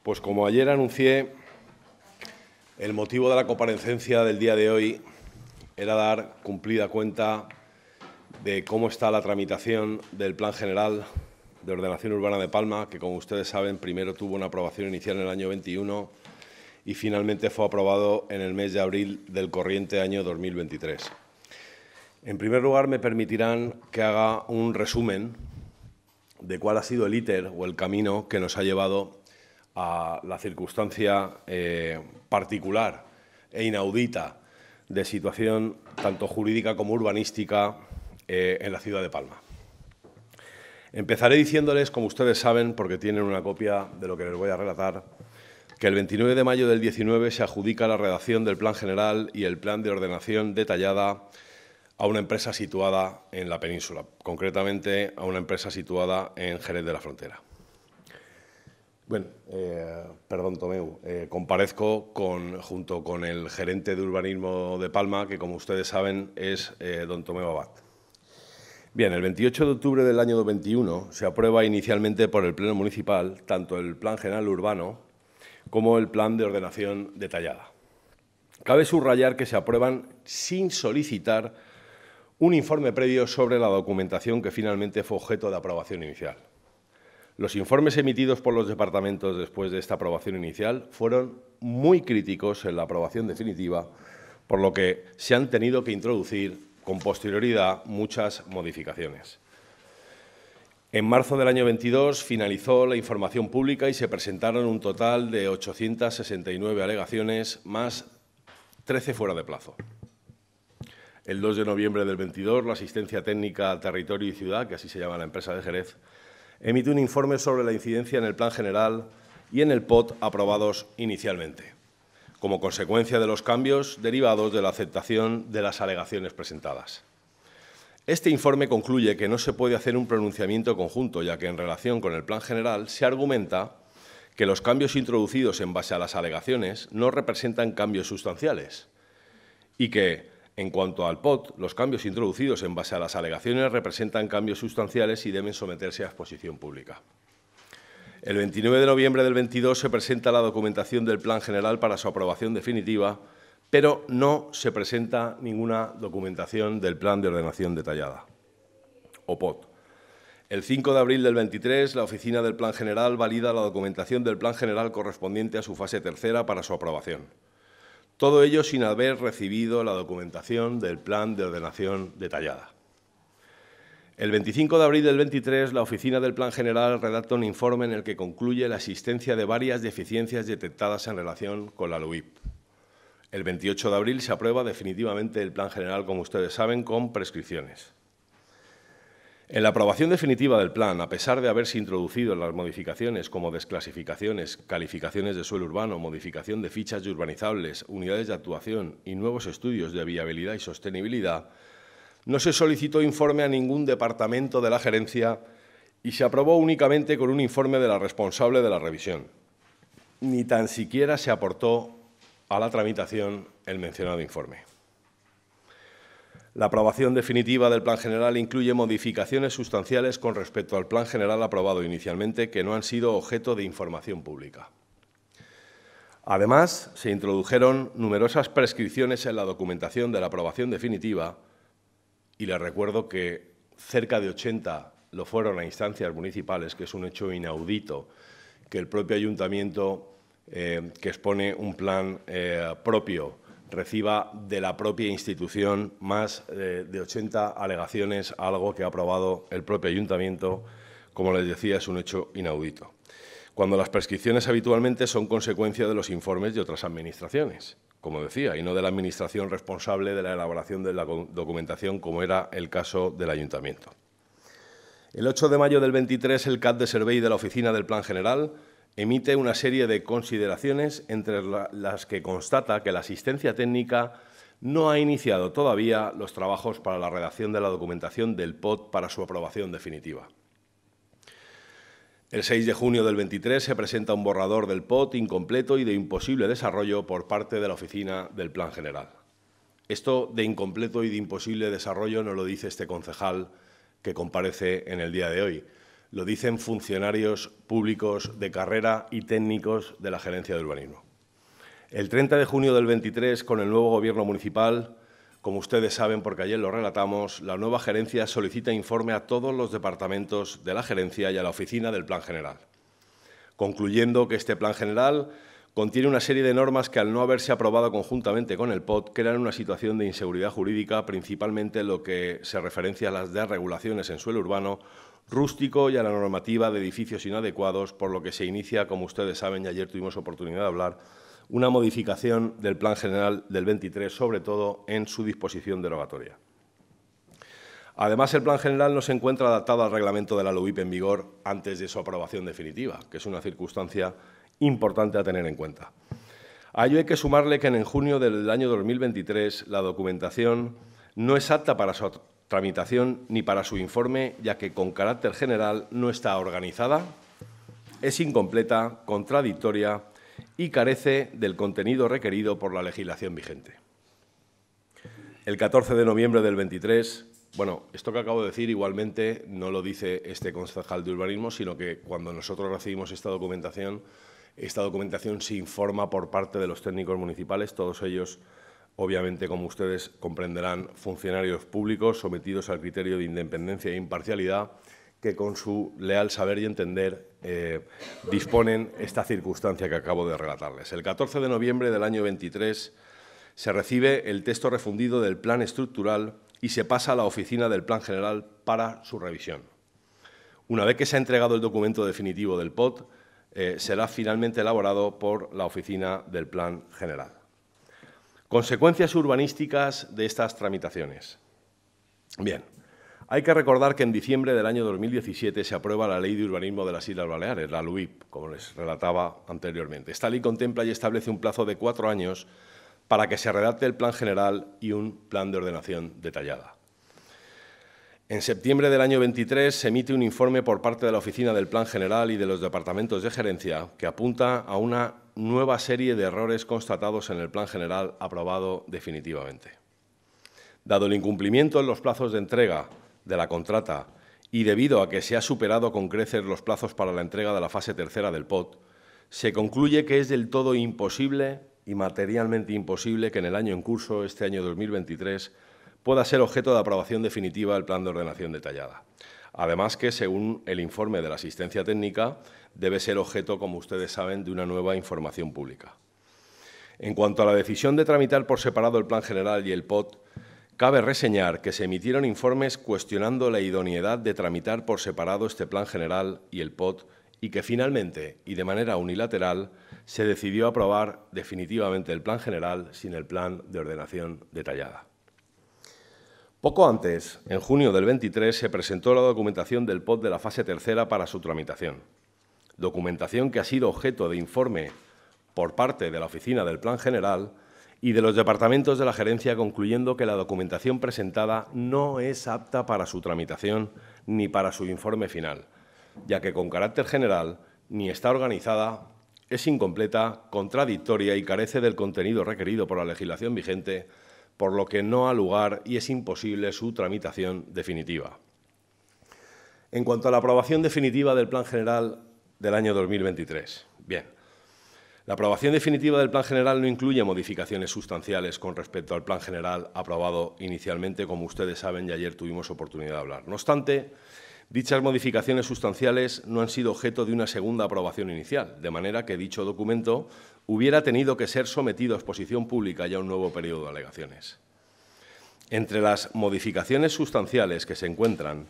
Pues como ayer anuncié, el motivo de la comparecencia del día de hoy era dar cumplida cuenta de cómo está la tramitación del Plan General de Ordenación Urbana de Palma, que, como ustedes saben, primero tuvo una aprobación inicial en el año 21 y finalmente fue aprobado en el mes de abril del corriente año 2023. En primer lugar, me permitirán que haga un resumen de cuál ha sido el íter o el camino que nos ha llevado a la circunstancia particular e inaudita de situación tanto jurídica como urbanística en la ciudad de Palma. Empezaré diciéndoles, como ustedes saben, porque tienen una copia de lo que les voy a relatar, que el 29 de mayo del 19 se adjudica la redacción del Plan General y el Plan de Ordenación detallada a una empresa situada en la península, concretamente a una empresa situada en Jerez de la Frontera. Bueno, perdón, Tomeu, comparezco junto con el gerente de urbanismo de Palma, que, como ustedes saben, es don Tomeu Abad. Bien, el 28 de octubre del año 21 se aprueba inicialmente por el Pleno Municipal tanto el Plan General Urbano como el Plan de Ordenación detallada. Cabe subrayar que se aprueban sin solicitar un informe previo sobre la documentación que finalmente fue objeto de aprobación inicial. Los informes emitidos por los departamentos después de esta aprobación inicial fueron muy críticos en la aprobación definitiva, por lo que se han tenido que introducir con posterioridad muchas modificaciones. En marzo del año 22 finalizó la información pública y se presentaron un total de 869 alegaciones, más 13 fuera de plazo. El 2 de noviembre del 22, la Asistencia Técnica Territorio y Ciudad, que así se llama la empresa de Jerez, emite un informe sobre la incidencia en el Plan General y en el POT aprobados inicialmente, como consecuencia de los cambios derivados de la aceptación de las alegaciones presentadas. Este informe concluye que no se puede hacer un pronunciamiento conjunto, ya que en relación con el Plan General se argumenta que los cambios introducidos en base a las alegaciones no representan cambios sustanciales y que, en cuanto al POT, los cambios introducidos en base a las alegaciones representan cambios sustanciales y deben someterse a exposición pública. El 29 de noviembre del 22 se presenta la documentación del Plan General para su aprobación definitiva, pero no se presenta ninguna documentación del Plan de Ordenación detallada, o POT. El 5 de abril del 23, la Oficina del Plan General valida la documentación del Plan General correspondiente a su fase tercera para su aprobación. Todo ello sin haber recibido la documentación del Plan de Ordenación detallada. El 25 de abril del 23, la Oficina del Plan General redacta un informe en el que concluye la existencia de varias deficiencias detectadas en relación con la LUIP. El 28 de abril se aprueba definitivamente el Plan General, como ustedes saben, con prescripciones. En la aprobación definitiva del plan, a pesar de haberse introducido las modificaciones como desclasificaciones, calificaciones de suelo urbano, modificación de fichas de urbanizables, unidades de actuación y nuevos estudios de viabilidad y sostenibilidad, no se solicitó informe a ningún departamento de la gerencia y se aprobó únicamente con un informe de la responsable de la revisión. Ni tan siquiera se aportó a la tramitación el mencionado informe. La aprobación definitiva del Plan General incluye modificaciones sustanciales con respecto al Plan General aprobado inicialmente que no han sido objeto de información pública. Además, se introdujeron numerosas prescripciones en la documentación de la aprobación definitiva y les recuerdo que cerca de 80 lo fueron a instancias municipales, que es un hecho inaudito que el propio ayuntamiento que expone un plan propio reciba de la propia institución más de 80 alegaciones a algo que ha aprobado el propio ayuntamiento. Como les decía, es un hecho inaudito, cuando las prescripciones habitualmente son consecuencia de los informes de otras administraciones, como decía, y no de la administración responsable de la elaboración de la documentación, como era el caso del ayuntamiento. El 8 de mayo del 23, el CAT de Servei de la Oficina del Plan General emite una serie de consideraciones entre las que constata que la asistencia técnica no ha iniciado todavía los trabajos para la redacción de la documentación del POT para su aprobación definitiva. El 6 de junio del 23 se presenta un borrador del POT incompleto y de imposible desarrollo por parte de la Oficina del Plan General. Esto de incompleto y de imposible desarrollo no lo dice este concejal que comparece en el día de hoy. lo dicen funcionarios públicos de carrera y técnicos de la Gerencia de Urbanismo. El 30 de junio del 23, con el nuevo Gobierno municipal, como ustedes saben, porque ayer lo relatamos, la nueva gerencia solicita informe a todos los departamentos de la gerencia y a la oficina del Plan General, concluyendo que este Plan General contiene una serie de normas que, al no haberse aprobado conjuntamente con el POT, crean una situación de inseguridad jurídica, principalmente en lo que se referencia a las desregulaciones en suelo urbano, rústico y a la normativa de edificios inadecuados, por lo que se inicia, como ustedes saben, y ayer tuvimos oportunidad de hablar, una modificación del Plan General del 23, sobre todo en su disposición derogatoria. Además, el Plan General no se encuentra adaptado al reglamento de la LUIP en vigor antes de su aprobación definitiva, que es una circunstancia importante a tener en cuenta. A ello hay que sumarle que en junio del año 2023 la documentación no es apta para su tramitación ni para su informe, ya que con carácter general no está organizada, es incompleta, contradictoria y carece del contenido requerido por la legislación vigente. El 14 de noviembre del 23, bueno, esto que acabo de decir igualmente no lo dice este concejal de urbanismo, sino que cuando nosotros recibimos esta documentación se informa por parte de los técnicos municipales, todos ellos, obviamente, como ustedes comprenderán, funcionarios públicos sometidos al criterio de independencia e imparcialidad, que con su leal saber y entender disponen esta circunstancia que acabo de relatarles. El 14 de noviembre del año 23 se recibe el texto refundido del Plan Estructural y se pasa a la oficina del Plan General para su revisión. Una vez que se ha entregado el documento definitivo del POT, será finalmente elaborado por la oficina del Plan General. Consecuencias urbanísticas de estas tramitaciones. Bien, hay que recordar que en diciembre del año 2017 se aprueba la Ley de Urbanismo de las Islas Baleares, la LUIP, como les relataba anteriormente. Esta ley contempla y establece un plazo de 4 años para que se redacte el Plan General y un plan de ordenación detallada. En septiembre del año 23 se emite un informe por parte de la Oficina del Plan General y de los departamentos de gerencia que apunta a una nueva serie de errores constatados en el Plan General aprobado definitivamente. Dado el incumplimiento en los plazos de entrega de la contrata y debido a que se ha superado con creces los plazos para la entrega de la fase tercera del POT, se concluye que es del todo imposible y materialmente imposible que en el año en curso, este año 2023, pueda ser objeto de aprobación definitiva el plan de ordenación detallada. Además que, según el informe de la asistencia técnica, debe ser objeto, como ustedes saben, de una nueva información pública. En cuanto a la decisión de tramitar por separado el Plan General y el POT, cabe reseñar que se emitieron informes cuestionando la idoneidad de tramitar por separado este Plan General y el POT y que finalmente, y de manera unilateral, se decidió aprobar definitivamente el Plan General sin el plan de ordenación detallada. Poco antes, en junio del 23, se presentó la documentación del POT de la fase tercera para su tramitación, documentación que ha sido objeto de informe por parte de la Oficina del Plan General y de los departamentos de la gerencia, concluyendo que la documentación presentada no es apta para su tramitación ni para su informe final, ya que con carácter general ni está organizada, es incompleta, contradictoria y carece del contenido requerido por la legislación vigente, por lo que no ha lugar y es imposible su tramitación definitiva. En cuanto a la aprobación definitiva del Plan General del año 2023, bien, la aprobación definitiva del Plan General no incluye modificaciones sustanciales con respecto al Plan General aprobado inicialmente, como ustedes saben, y ayer tuvimos oportunidad de hablar. No obstante, dichas modificaciones sustanciales no han sido objeto de una segunda aprobación inicial, de manera que dicho documento hubiera tenido que ser sometido a exposición pública y a un nuevo periodo de alegaciones. Entre las modificaciones sustanciales que se encuentran,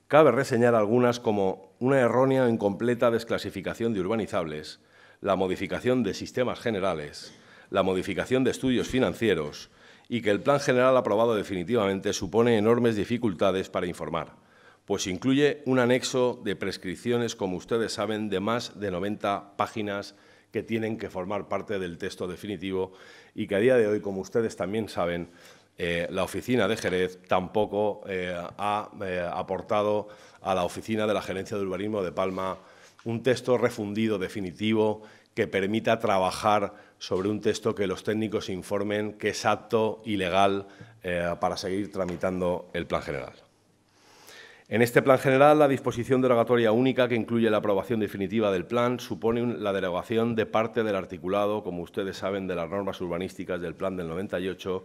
cabe reseñar algunas como una errónea o incompleta desclasificación de urbanizables, la modificación de sistemas generales, la modificación de estudios financieros y que el Plan General aprobado definitivamente supone enormes dificultades para informar, pues incluye un anexo de prescripciones, como ustedes saben, de más de 90 páginas que tienen que formar parte del texto definitivo y que a día de hoy, como ustedes también saben, la oficina de Jerez tampoco ha aportado a la oficina de la Gerencia de Urbanismo de Palma un texto refundido definitivo que permita trabajar sobre un texto que los técnicos informen que es apto y legal para seguir tramitando el Plan General. En este plan general, la disposición derogatoria única que incluye la aprobación definitiva del plan supone la derogación de parte del articulado, como ustedes saben, de las normas urbanísticas del plan del 98,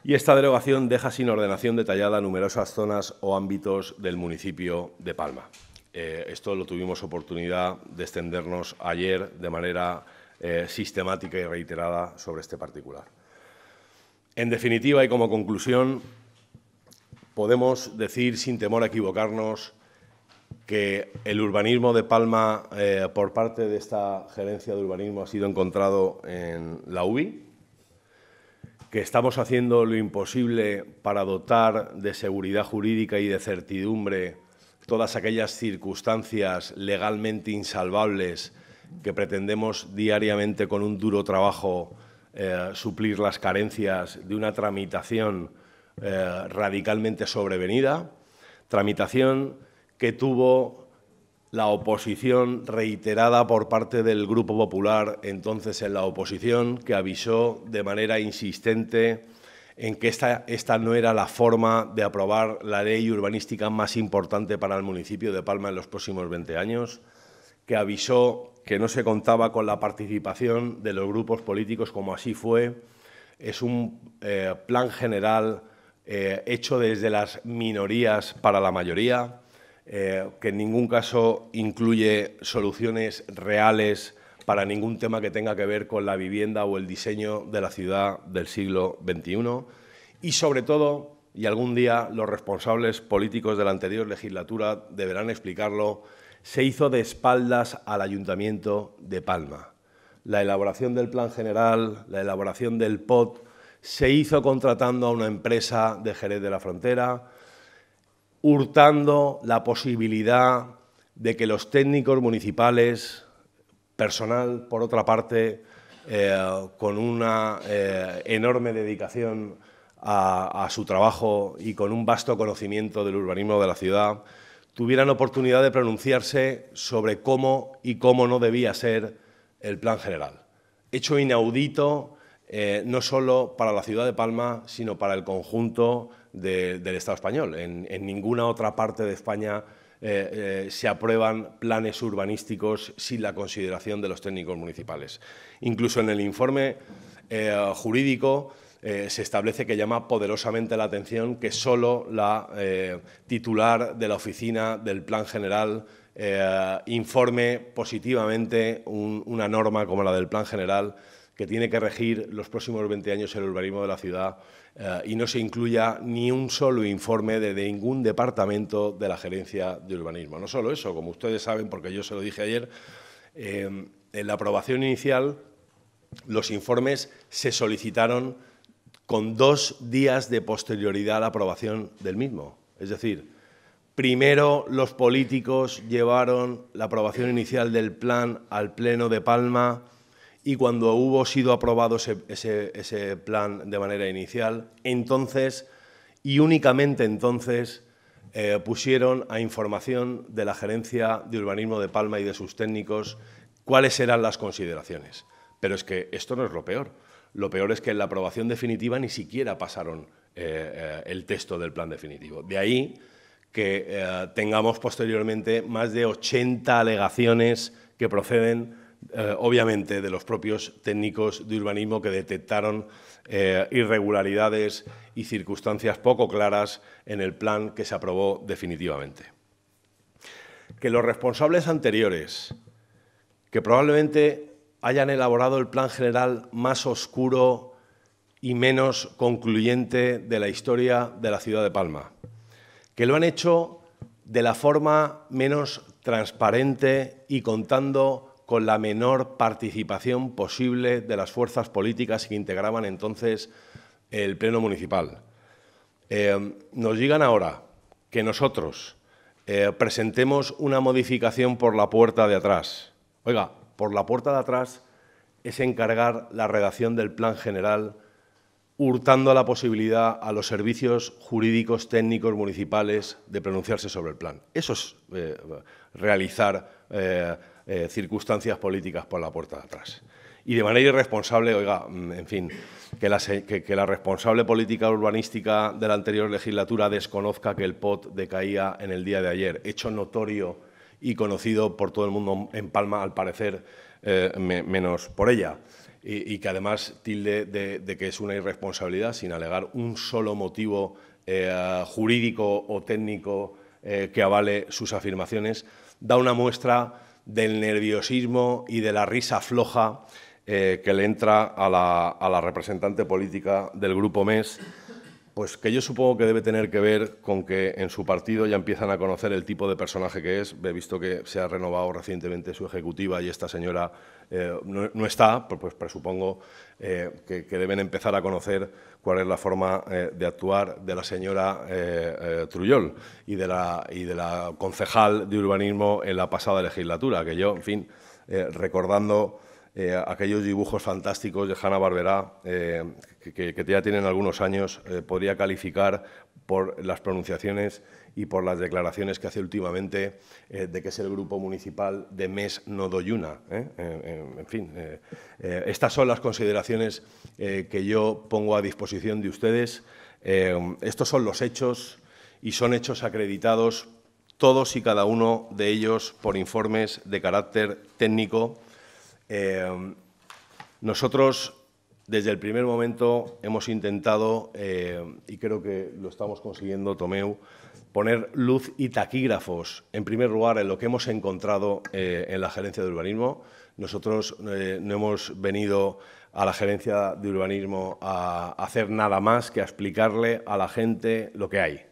y esta derogación deja sin ordenación detallada numerosas zonas o ámbitos del municipio de Palma. Esto lo tuvimos oportunidad de extendernos ayer de manera sistemática y reiterada sobre este particular. En definitiva y como conclusión, podemos decir, sin temor a equivocarnos, que el urbanismo de Palma, por parte de esta gerencia de urbanismo, ha sido encontrado en la UBI, que estamos haciendo lo imposible para dotar de seguridad jurídica y de certidumbre todas aquellas circunstancias legalmente insalvables que pretendemos diariamente, con un duro trabajo, suplir las carencias de una tramitación radicalmente sobrevenida, tramitación que tuvo la oposición reiterada por parte del Grupo Popular, entonces en la oposición, que avisó de manera insistente en que esta no era la forma de aprobar la ley urbanística más importante para el municipio de Palma en los próximos 20 años, que avisó que no se contaba con la participación de los grupos políticos, como así fue. Es un plan general hecho desde las minorías para la mayoría, que en ningún caso incluye soluciones reales para ningún tema que tenga que ver con la vivienda o el diseño de la ciudad del siglo XXI. Y, sobre todo, y algún día los responsables políticos de la anterior legislatura deberán explicarlo, se hizo de espaldas al Ayuntamiento de Palma. La elaboración del plan general, la elaboración del POT, se hizo contratando a una empresa de Jerez de la Frontera, hurtando la posibilidad de que los técnicos municipales, personal, por otra parte, con una enorme dedicación a su trabajo y con un vasto conocimiento del urbanismo de la ciudad, tuvieran oportunidad de pronunciarse sobre cómo y cómo no debía ser el plan general. Hecho inaudito, no solo para la ciudad de Palma, sino para el conjunto del Estado español. En ninguna otra parte de España se aprueban planes urbanísticos sin la consideración de los técnicos municipales. Incluso en el informe jurídico se establece, que llama poderosamente la atención, que solo la titular de la oficina del Plan General informe positivamente una norma como la del Plan General, que tiene que regir los próximos 20 años el urbanismo de la ciudad, y no se incluya ni un solo informe de ningún departamento de la gerencia de urbanismo. No solo eso, como ustedes saben, porque yo se lo dije ayer, en la aprobación inicial los informes se solicitaron con 2 días de posterioridad a la aprobación del mismo. Es decir, primero los políticos llevaron la aprobación inicial del plan al Pleno de Palma, y cuando hubo sido aprobado ese plan de manera inicial, entonces, y únicamente entonces, pusieron a información de la Gerencia de Urbanismo de Palma y de sus técnicos cuáles eran las consideraciones. Pero es que esto no es lo peor. Lo peor es que en la aprobación definitiva ni siquiera pasaron el texto del plan definitivo. De ahí que tengamos posteriormente más de 80 alegaciones que proceden obviamente de los propios técnicos de urbanismo, que detectaron irregularidades y circunstancias poco claras en el plan que se aprobó definitivamente. Que los responsables anteriores, que probablemente hayan elaborado el plan general más oscuro y menos concluyente de la historia de la ciudad de Palma, que lo han hecho de la forma menos transparente y contando con la menor participación posible de las fuerzas políticas que integraban entonces el Pleno Municipal. Nos digan ahora que nosotros presentemos una modificación por la puerta de atrás. Oiga, por la puerta de atrás es encargar la redacción del plan general, hurtando la posibilidad a los servicios jurídicos técnicos municipales de pronunciarse sobre el plan. Eso es realizar circunstancias políticas por la puerta de atrás. y de manera irresponsable, oiga, en fin, que la responsable política urbanística de la anterior legislatura desconozca que el POT decaía en el día de ayer, hecho notorio y conocido por todo el mundo en Palma, al parecer, menos por ella, y que además tilde de que es una irresponsabilidad sin alegar un solo motivo jurídico o técnico que avale sus afirmaciones, da una muestra del nerviosismo y de la risa floja que le entra a la representante política del Grupo MES, pues que yo supongo que debe tener que ver con que en su partido ya empiezan a conocer el tipo de personaje que es. He visto que se ha renovado recientemente su ejecutiva y esta señora no está, pues presupongo que deben empezar a conocer cuál es la forma de actuar de la señora Trullol y de la concejal de urbanismo en la pasada legislatura, que yo, en fin, recordando aquellos dibujos fantásticos de Hanna-Barbera que ya tienen algunos años, podría calificar por las pronunciaciones y por las declaraciones que hace últimamente de que es el grupo municipal de MES no doy una. En fin, estas son las consideraciones que yo pongo a disposición de ustedes. Estos son los hechos y son hechos acreditados todos y cada uno de ellos por informes de carácter técnico. Nosotros, desde el primer momento, hemos intentado, y creo que lo estamos consiguiendo, Tomeu, poner luz y taquígrafos, en primer lugar, en lo que hemos encontrado en la Gerencia de Urbanismo. Nosotros no hemos venido a la Gerencia de Urbanismo a hacer nada más que a explicarle a la gente lo que hay.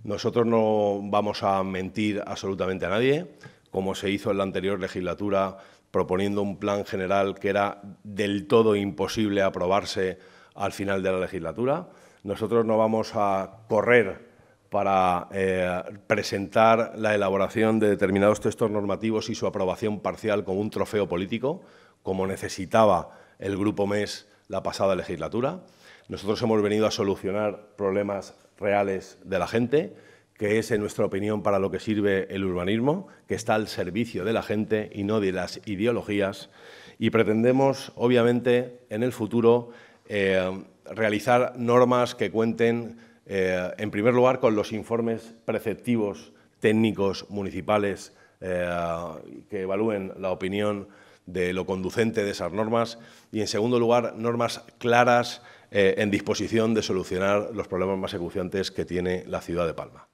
Nosotros no vamos a mentir absolutamente a nadie, como se hizo en la anterior legislatura, proponiendo un plan general que era del todo imposible aprobarse al final de la legislatura. Nosotros no vamos a correr para presentar la elaboración de determinados textos normativos y su aprobación parcial como un trofeo político, como necesitaba el Grupo MES la pasada legislatura. Nosotros hemos venido a solucionar problemas reales de la gente, que es, en nuestra opinión, para lo que sirve el urbanismo, que está al servicio de la gente y no de las ideologías. Y pretendemos, obviamente, en el futuro, realizar normas que cuenten, en primer lugar, con los informes preceptivos técnicos municipales que evalúen la opinión de lo conducente de esas normas y, en segundo lugar, normas claras en disposición de solucionar los problemas más acuciantes que tiene la ciudad de Palma.